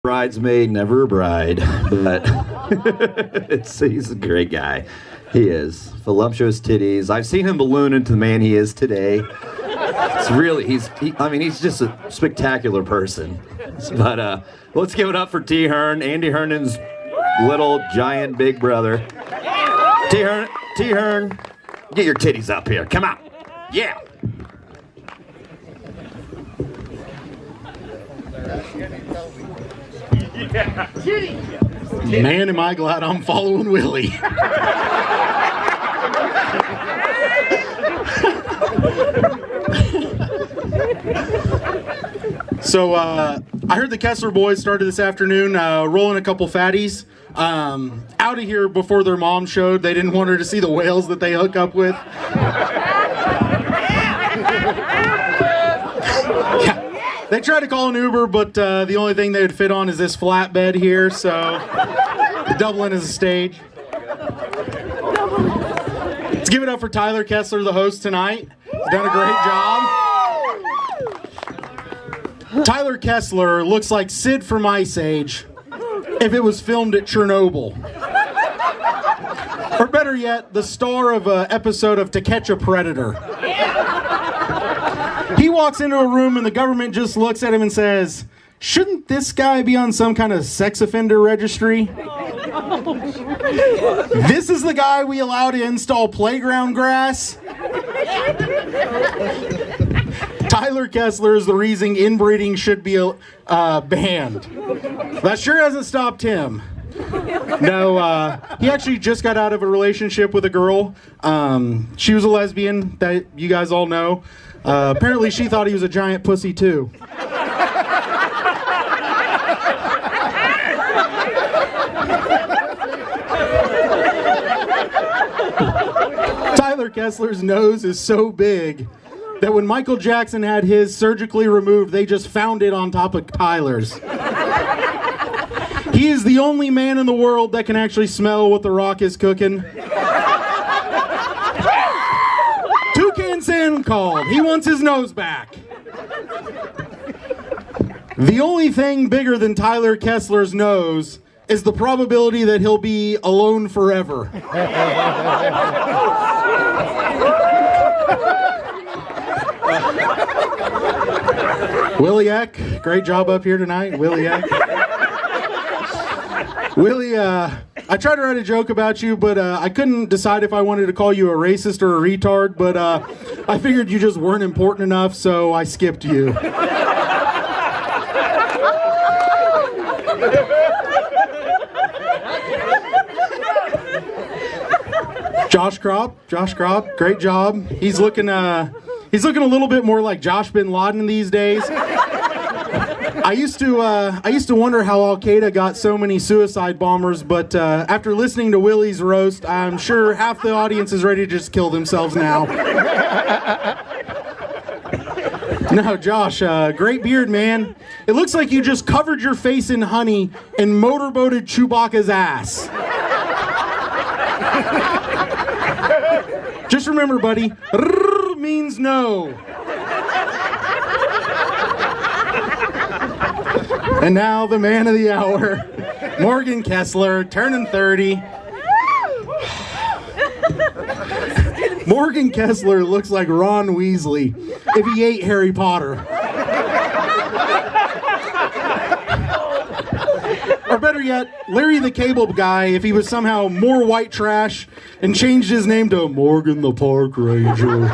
Bridesmaid, never a bride, but he's a great guy. He is. Voluptuous titties. I've seen him balloon into the man he is today. It's really, he's just a spectacular person. But let's give it up for T-Hern, Andy Hernan's little giant big brother. T-Hern, get your titties up here. Come on. Yeah. Man, am I glad I'm following Willie. So, I heard the Kessler boys started this afternoon rolling a couple fatties out of here before their mom showed. They didn't want her to see the whales that they hook up with. They tried to call an Uber, but the only thing they would fit on is this flatbed here, so Dublin is a stage. Let's give it up for Tyler Kessler, the host tonight. He's done a great job. Tyler Kessler looks like Sid from Ice Age if it was filmed at Chernobyl. Or better yet, the star of an episode of To Catch a Predator. He walks into a room and the government just looks at him and says, "Shouldn't this guy be on some kind of sex offender registry?" This is the guy we allow to install playground grass? Tyler Kessler is the reason inbreeding should be banned. That sure hasn't stopped him. No, he actually just got out of a relationship with a girl. She was a lesbian that you guys all know. Apparently she thought he was a giant pussy too. Tyler Kessler's nose is so big that when Michael Jackson had his surgically removed, they just found it on top of Tyler's. He is the only man in the world that can actually smell what The Rock is cooking. Toucan Sam called. He wants his nose back. The only thing bigger than Tyler Kessler's nose is the probability that he'll be alone forever. Willie Eck, great job up here tonight. Willie Eck. Willie, I tried to write a joke about you, but I couldn't decide if I wanted to call you a racist or a retard, but I figured you just weren't important enough, so I skipped you. Josh Kropp, great job. He's looking a little bit more like Josh Bin Laden these days. I used to wonder how Al Qaeda got so many suicide bombers, but after listening to Willie's roast, I'm sure half the audience is ready to just kill themselves now. No, Josh, great beard, man. It looks like you just covered your face in honey and motorboated Chewbacca's ass. Just remember, buddy, R means no. And now the man of the hour, Morgan Kessler, turning 30. Morgan Kessler looks like Ron Weasley if he ate Harry Potter. Or better yet, Larry the Cable Guy if he was somehow more white trash and changed his name to Morgan the Park Ranger.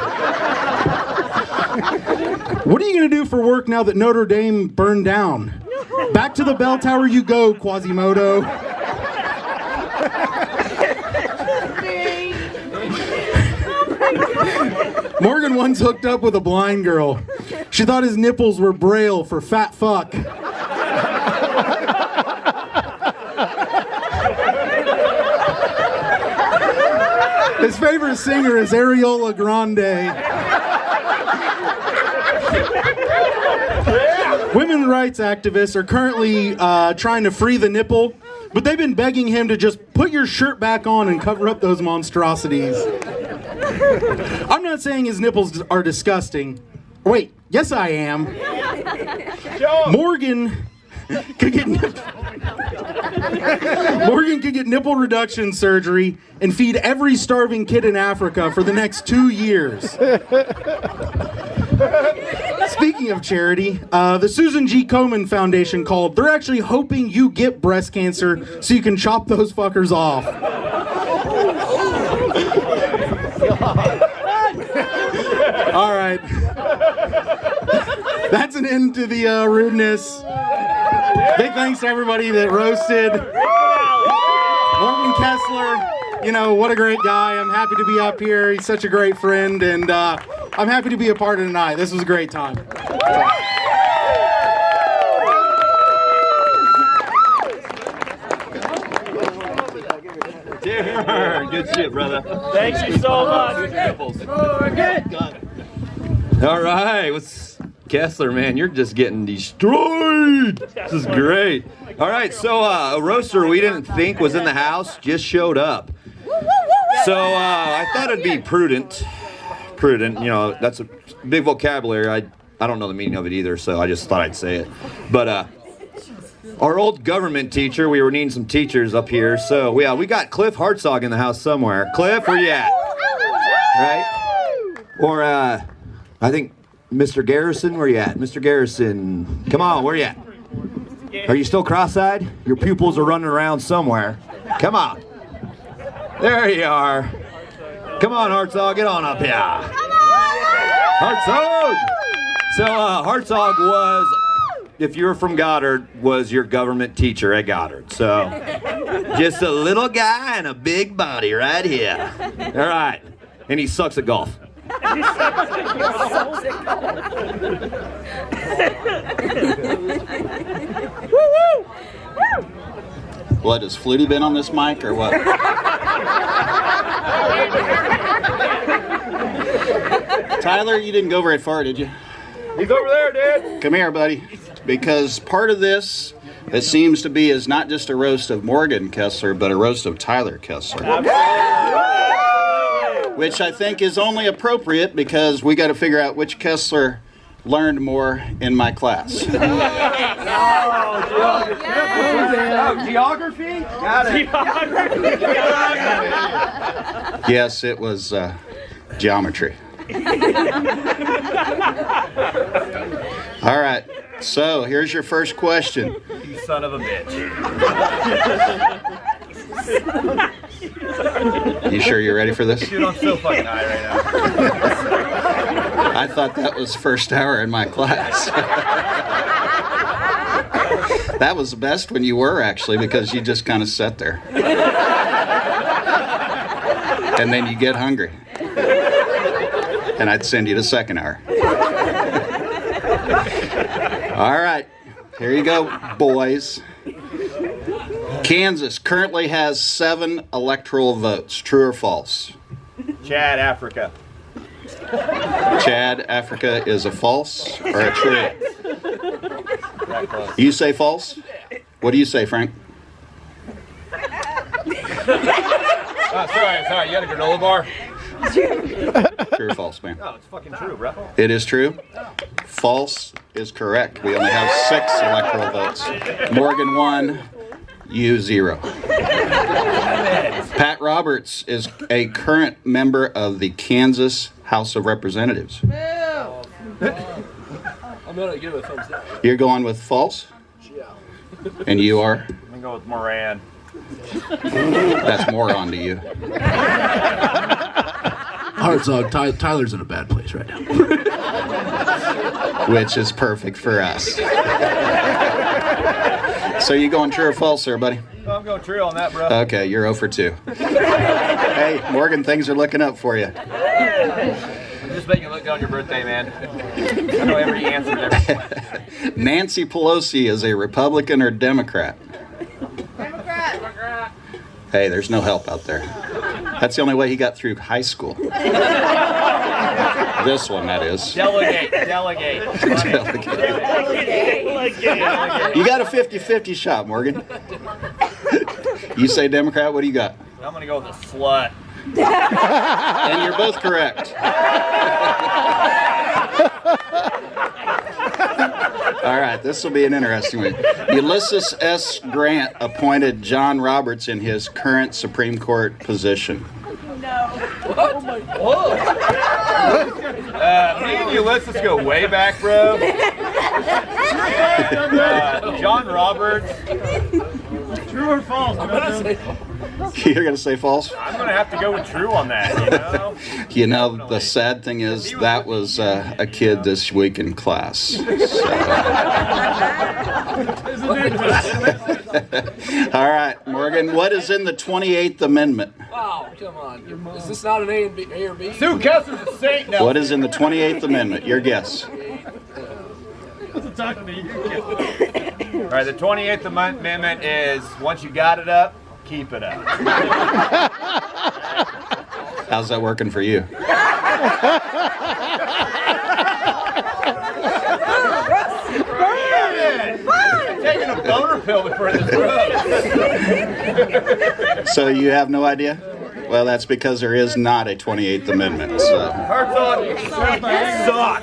What are you going to do for work now that Notre Dame burned down? Back to the bell tower you go, Quasimodo. Morgan once hooked up with a blind girl. She thought his nipples were Braille for fat fuck. His favorite singer is Ariola Grande. Women's rights activists are currently trying to free the nipple, but they've been begging him to just put your shirt back on and cover up those monstrosities. I'm not saying his nipples are disgusting. Wait, yes I am. Morgan could get Morgan could get nipple reduction surgery and feed every starving kid in Africa for the next 2 years. Speaking of charity, the Susan G. Komen Foundation called. They're actually hoping you get breast cancer so you can chop those fuckers off. All right. That's an end to the rudeness. Big thanks to everybody that roasted. Morgan Kessler, you know, what a great guy. I'm happy to be up here. He's such a great friend, and I'm happy to be a part of tonight. This was a great time. T-Hern, good shit, brother. Thank you so much. All right, what's Kessler, man? You're just getting destroyed. This is great. All right, so a roaster we didn't think was in the house just showed up. So I thought it'd be prudent. You know, that's a big vocabulary. I don't know the meaning of it either, so I just thought I'd say it. But our old government teacher, we were needing some teachers up here, so we got Cliff Hartzog in the house somewhere. Cliff, where you at? Right? Or I think Mr. Garrison, where you at? Mr. Garrison, come on, where you at? Are you still cross-eyed? Your pupils are running around somewhere. Come on. There you are. Come on, Hartzog, get on up here. Hartzog! So Hartzog was, if you're from Goddard, was your government teacher at Goddard. So just a little guy and a big body right here. All right. And he sucks at golf. What, has Flutie been on this mic or what? Tyler, you didn't go very far, did you? He's over there, dude. Come here, buddy. Because part of this, it seems to be, is not just a roast of Morgan Kessler, but a roast of Tyler Kessler. Which I think is only appropriate because we got to figure out which Kessler learned more in my class. Geography? Got it. Yes, it was geometry. All right, so here's your first question. You son of a bitch. You sure you're ready for this? Dude, I'm so fucking high right now. I thought that was first hour in my class. That was the best when you were, actually, because you just kind of sat there. And then you get hungry. And I'd send you to second hour. All right, here you go, boys. Kansas currently has 7 electoral votes. True or false? Chad, Africa. Chad, Africa is a false or a true? You say false? What do you say, Frank? Sorry. You got a granola bar? True or false, man? No, it's fucking true, bro. It is true. False is correct. We only have 6 electoral votes. Morgan 1, you 0. Pat Roberts is a current member of the Kansas House of Representatives. I'm gonna give it a thumbs up. You're going with false? Yeah. And you are? I'm gonna go with Moran. That's more on to you. Hartzog, Tyler's in a bad place right now. Which is perfect for us. So you going true or false there, buddy? I'm going true on that, bro. Okay, you're 0 for 2. Hey, Morgan, things are looking up for you. I'm just making you look good on your birthday, man. I know every answer there. Nancy Pelosi is a Republican or Democrat? Democrat. Hey, there's no help out there. That's the only way he got through high school. This one, that is. Delegate. You got a 50-50 shot, Morgan. You say Democrat, what do you got? I'm gonna go with a slut. And you're both correct. All right, this will be an interesting one. Ulysses S. Grant appointed John Roberts in his current Supreme Court position. Me and Ulysses go way back, bro. John Roberts. True or false? You're going to say false? I'm going to have to go with true on that, you know? You know, the sad thing is that was a kid this week in class. So. All right, Morgan, what is in the 28th Amendment? Oh, come on. Is this not an A and B, A or B? Sue Kessler's a saint now. What is in the 28th Amendment? Your guess. All right, the 28th Amendment is once you got it up, keep it up. How's that working for you? Taking a boner pill before this road. So you have no idea? Well, that's because there is not a 28th Amendment. So. Hartzog, suck.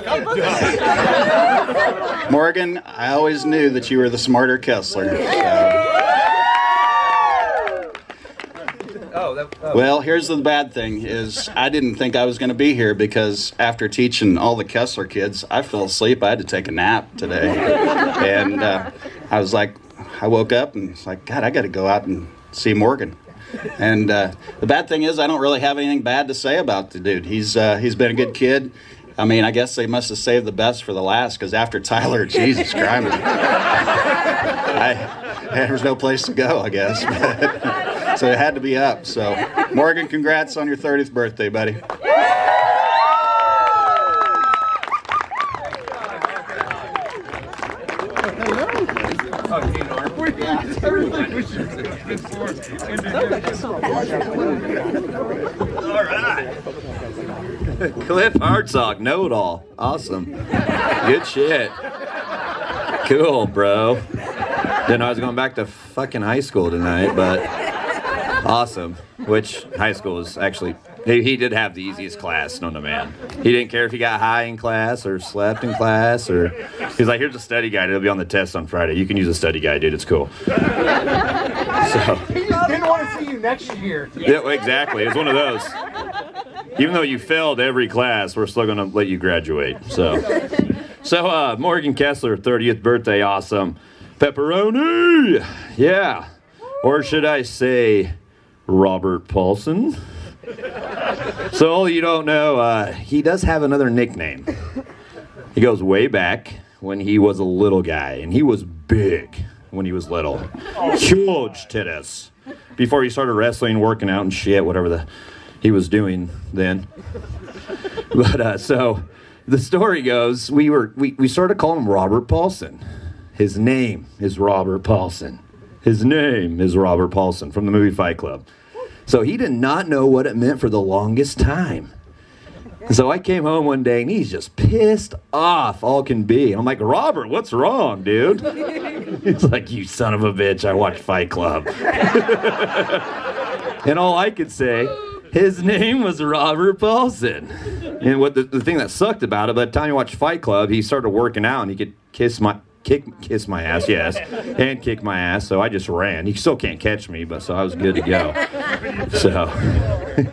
I'm done. Morgan, I always knew that you were the smarter Kessler. So. Well, here's the bad thing is I didn't think I was going to be here because after teaching all the Kessler kids, I fell asleep. I had to take a nap today. And I was like, I woke up and was like, God, I got to go out and see Morgan. And the bad thing is I don't really have anything bad to say about the dude. He's been a good kid. I mean, I guess they must have saved the best for the last because after Tyler, Jesus Christ, there was no place to go, I guess. So it had to be up. So, Morgan, congrats on your 30th birthday, buddy. All right. Cliff Hartzog, know-it-all. Awesome. Good shit. Cool, bro. Didn't know I was going back to fucking high school tonight, but awesome. Which high school is actually, he did have the easiest class known to man. He didn't care if he got high in class or slept in class or, he's like, here's a study guide. It'll be on the test on Friday. You can use a study guide, dude. It's cool. So. He just didn't want to see you next year. Yeah, exactly. It's one of those. Even though you failed every class, we're still going to let you graduate. So Morgan Kessler, 30th birthday, awesome. Pepperoni, yeah. Or should I say Robert Paulson? So all you don't know, he does have another nickname. He goes way back when he was a little guy, and he was big when he was little. Huge titties. Before he started wrestling, working out and shit, whatever he was doing then. But so the story goes, we started calling him Robert Paulson. His name is Robert Paulson. His name is Robert Paulson from the movie Fight Club. So he did not know what it meant for the longest time. So I came home one day and he's just pissed off all can be. I'm like, Robert, what's wrong, dude? He's like, you son of a bitch, I watched Fight Club. And all I could say, his name was Robert Paulson. And what the thing that sucked about it, by the time you watched Fight Club, he started working out and he could kiss my ass, yes, and kick my ass, so I just ran. He still can't catch me, but so I was good to go. So,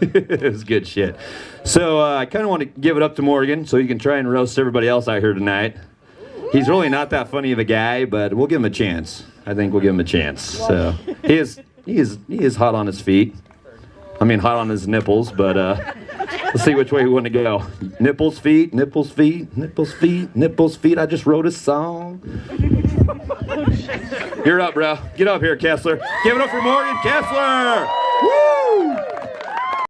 it was good shit. So, I kind of want to give it up to Morgan so he can try and roast everybody else out here tonight. He's really not that funny of a guy, but we'll give him a chance. I think we'll give him a chance. So, he is hot on his feet. I mean, hot on his nipples, but let's see which way we want to go. Nipples, feet, nipples, feet, nipples, feet, nipples, feet. I just wrote a song. You're up, bro. Get up here, Kessler. Give it up for Morgan Kessler. Woo!